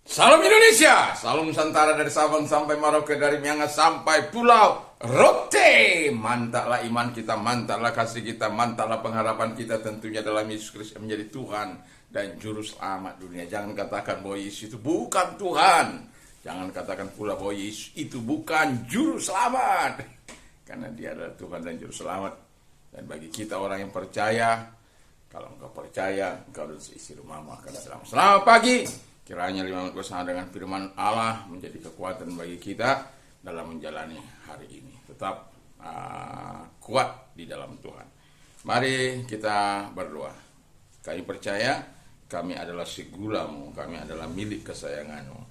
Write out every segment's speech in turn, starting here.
Salam Indonesia, salam Nusantara dari Sabang sampai Merauke, dari Miangas sampai Pulau Rote. Mantaplah iman kita, mantaplah kasih kita, mantaplah pengharapan kita tentunya dalam Yesus Kristus yang menjadi Tuhan dan Juru Selamat dunia. Jangan katakan bahwa Yesus itu bukan Tuhan. Jangan katakan pula bahwa Yesus itu bukan Juru Selamat. Karena dia adalah Tuhan dan Juru Selamat. Dan bagi kita orang yang percaya, kalau engkau percaya, engkau dan seisi rumahmu akan selamat. Selamat pagi. Kiranya 5 menit bersama dengan firman Allah menjadi kekuatan bagi kita dalam menjalani hari ini. Tetap kuat di dalam Tuhan. Mari kita berdoa. Kami percaya kami adalah segulamu, kami adalah milik kesayanganmu.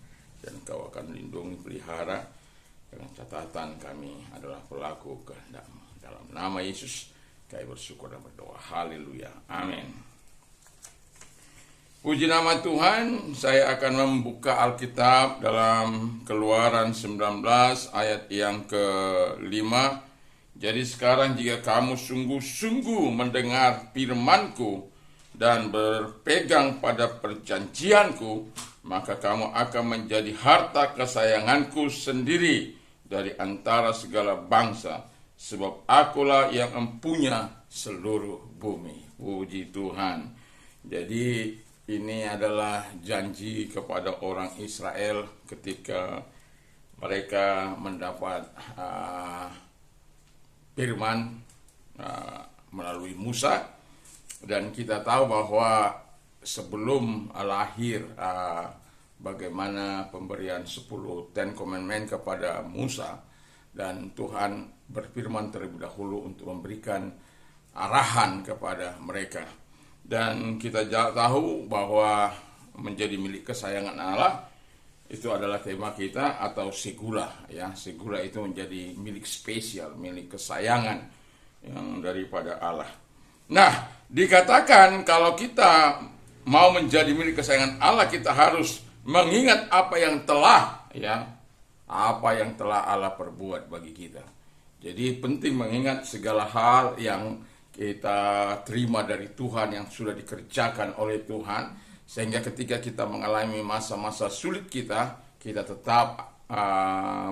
Dan kau akan melindungi, pelihara, dengan catatan kami adalah pelaku kehendakmu. Dalam nama Yesus kami bersyukur dan berdoa. Haleluya. Amin. Puji nama Tuhan, saya akan membuka Alkitab dalam Keluaran 19 ayat yang ke-5. Jadi sekarang jika kamu sungguh-sungguh mendengar firman-Ku dan berpegang pada perjanjian-Ku, maka kamu akan menjadi harta kesayangan-Ku sendiri dari antara segala bangsa, sebab Akulah yang empunya seluruh bumi. Puji Tuhan. Jadi ini adalah janji kepada orang Israel ketika mereka mendapat firman melalui Musa. Dan kita tahu bahwa sebelum lahir bagaimana pemberian 10 Ten Commandment kepada Musa, dan Tuhan berfirman terlebih dahulu untuk memberikan arahan kepada mereka. Dan kita tahu bahwa menjadi milik kesayangan Allah itu adalah tema kita, atau segula ya. Segula itu menjadi milik spesial, milik kesayangan yang daripada Allah. Nah, dikatakan kalau kita mau menjadi milik kesayangan Allah, kita harus mengingat apa yang telah Allah perbuat bagi kita. Jadi penting mengingat segala hal yang kita terima dari Tuhan, yang sudah dikerjakan oleh Tuhan, sehingga ketika kita mengalami masa-masa sulit kita tetap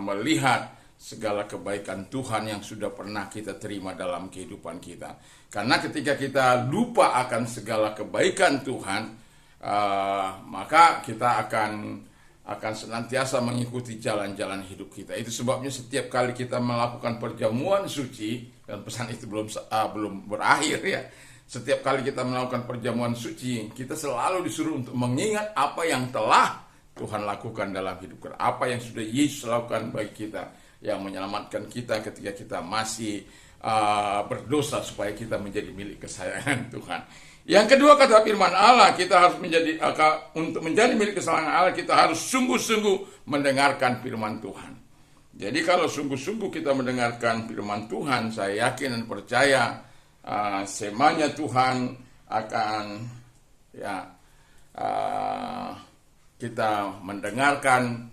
melihat segala kebaikan Tuhan yang sudah pernah kita terima dalam kehidupan kita. Karena ketika kita lupa akan segala kebaikan Tuhan, maka kita akan senantiasa mengikuti jalan-jalan hidup kita. Itu sebabnya setiap kali kita melakukan perjamuan suci, dan pesan itu belum berakhir ya. Setiap kali kita melakukan perjamuan suci, kita selalu disuruh untuk mengingat apa yang telah Tuhan lakukan dalam hidup kita, apa yang sudah Yesus lakukan bagi kita, yang menyelamatkan kita ketika kita masih berdosa, supaya kita menjadi milik kesayangan Tuhan. Yang kedua, kata firman Allah, kita harus untuk menjadi milik kesayangan Allah, kita harus sungguh-sungguh mendengarkan firman Tuhan. Jadi kalau sungguh-sungguh kita mendengarkan firman Tuhan, saya yakin dan percaya semanya Tuhan akan kita mendengarkan.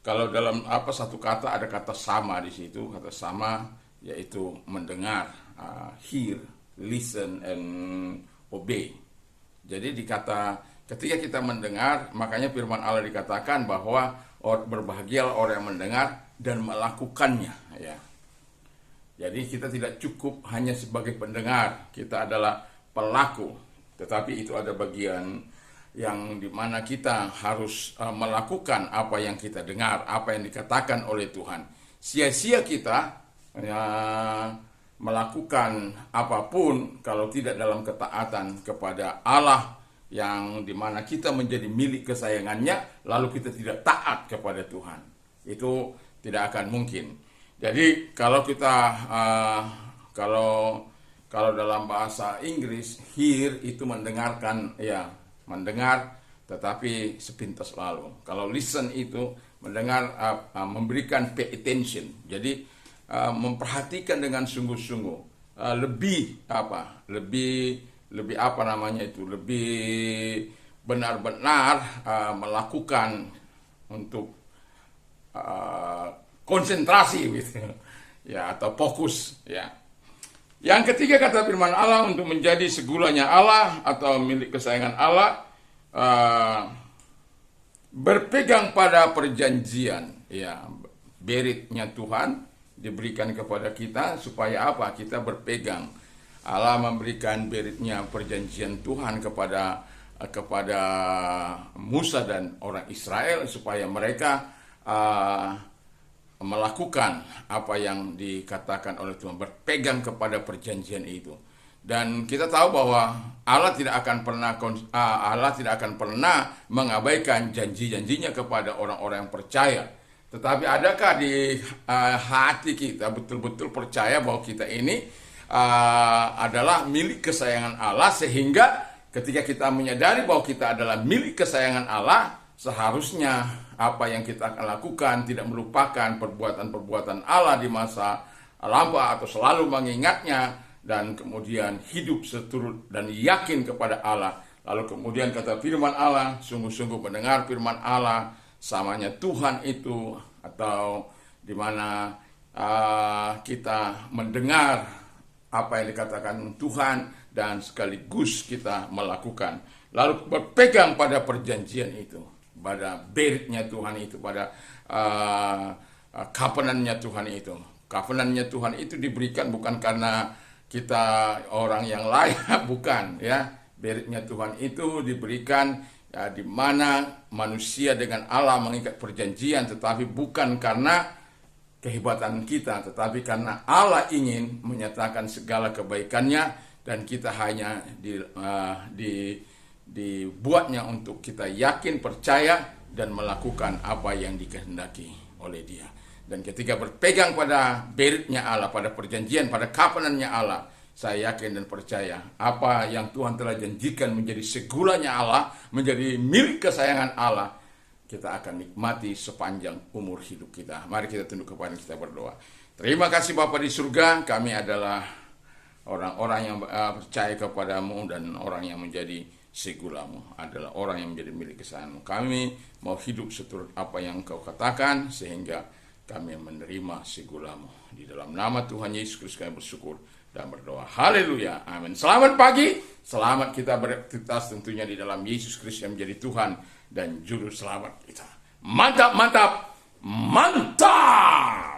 Kalau dalam satu kata, ada kata sama di situ. Kata sama yaitu mendengar, hear, listen, and obey. Jadi ketika kita mendengar, makanya firman Allah dikatakan bahwa berbahagialah orang yang mendengar dan melakukannya. Ya. Jadi kita tidak cukup hanya sebagai pendengar, kita adalah pelaku. Tetapi itu ada bagian yang dimana kita harus melakukan apa yang kita dengar, apa yang dikatakan oleh Tuhan. Sia-sia kita melakukan apapun kalau tidak dalam ketaatan kepada Allah, yang dimana kita menjadi milik kesayangannya, lalu kita tidak taat kepada Tuhan. Itu tidak akan mungkin. Jadi kalau kita kalau dalam bahasa Inggris, hear itu mendengarkan, ya, mendengar tetapi sepintas lalu. Kalau listen itu mendengar, memberikan pay attention. Jadi memperhatikan dengan sungguh-sungguh, lebih benar-benar melakukan untuk konsentrasi gitu ya, atau fokus ya. Yang ketiga kata firman Allah, untuk menjadi segulanya Allah atau milik kesayangan Allah, berpegang pada perjanjian. Ya, beritnya Tuhan diberikan kepada kita supaya apa? Kita berpegang. Allah memberikan beritnya perjanjian Tuhan kepada Musa dan orang Israel supaya mereka melakukan apa yang dikatakan oleh Tuhan, berpegang kepada perjanjian itu. Dan kita tahu bahwa Allah tidak akan pernah mengabaikan janji-janjinya kepada orang-orang yang percaya. Tetapi adakah di hati kita betul-betul percaya bahwa kita ini adalah milik kesayangan Allah, sehingga ketika kita menyadari bahwa kita adalah milik kesayangan Allah, seharusnya apa yang kita akan lakukan tidak melupakan perbuatan-perbuatan Allah di masa lampau atau selalu mengingatnya, dan kemudian hidup seturut dan yakin kepada Allah. Lalu kemudian kata firman Allah, sungguh-sungguh mendengar firman Allah, samanya Tuhan itu, atau di mana kita mendengar apa yang dikatakan Tuhan dan sekaligus kita melakukan. Lalu berpegang pada perjanjian itu, pada beritnya Tuhan itu, pada covenant-nya Tuhan itu. Covenant-nya Tuhan itu diberikan bukan karena kita orang yang layak, bukan, ya. Beritnya Tuhan itu diberikan ya, di mana manusia dengan Allah mengikat perjanjian, tetapi bukan karena kehebatan kita, tetapi karena Allah ingin menyatakan segala kebaikannya, dan kita hanya dibuatnya untuk kita yakin, percaya, dan melakukan apa yang dikehendaki oleh Dia. Dan ketika berpegang pada beritnya Allah, pada perjanjian, pada covenant-nya Allah, saya yakin dan percaya apa yang Tuhan telah janjikan menjadi segulanya Allah, menjadi milik kesayangan Allah, kita akan nikmati sepanjang umur hidup kita. Mari kita tunduk kepada kita berdoa. Terima kasih Bapa di surga, kami adalah orang-orang yang percaya kepadamu, dan orang yang menjadi segulamu adalah orang yang menjadi milik kesayanganmu. Kami mau hidup seturut apa yang Engkau katakan, sehingga kami menerima segulamu. Di dalam nama Tuhan Yesus Kristus kami bersyukur dan berdoa. Haleluya, amin. Selamat pagi, selamat kita beraktivitas tentunya di dalam Yesus Kristus yang menjadi Tuhan dan Juru Selamat kita. Mantap, mantap, mantap!